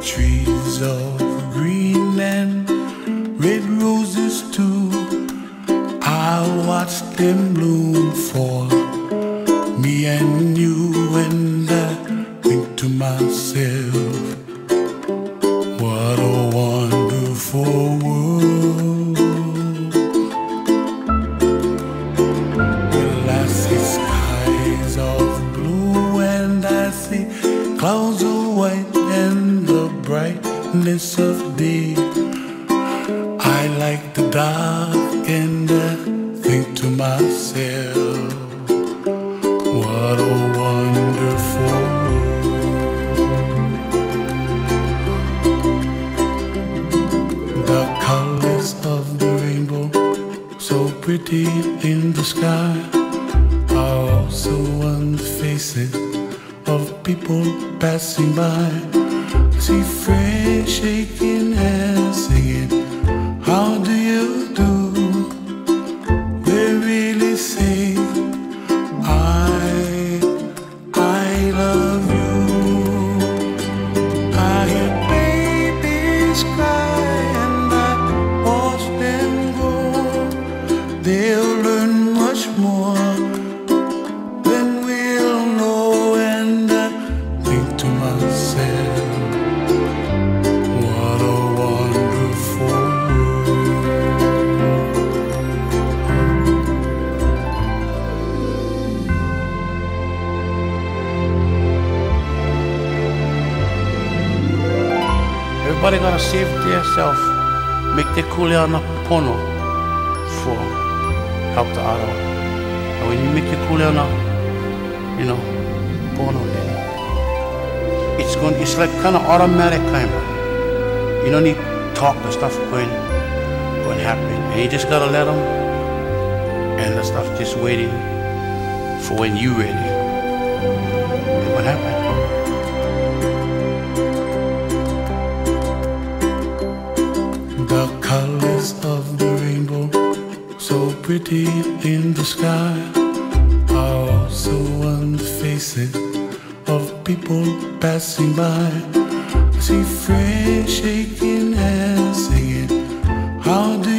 Trees of green and red roses too, I watched them bloom for me and you, and I think to myself, what a wonderful world. Well, I see skies of blue and I see clouds of white and the brightness of day. I like the dark and I think to myself, what a wonderful world. The colors of the rainbow, so pretty in the sky, are also on the faces of people passing by. I see friends shaking hands, singing, how do you do? They really say, I love you. I hear babies cry and I watch them grow. They'll learn much more than we'll know, and I think to myself, what a wonderful world. Everybody gotta save themselves, make their kuleana pono for help the other. And when you make your kuleana, pono, then it's like kind of automatic kind of. You don't need talk, the stuff going happen, and you just gotta let them, and the stuff just waiting for when you ready. And what happened? The colors of the rainbow, so pretty in the sky, are also on the faces of people passing by. I see friends shaking hands, singing, how do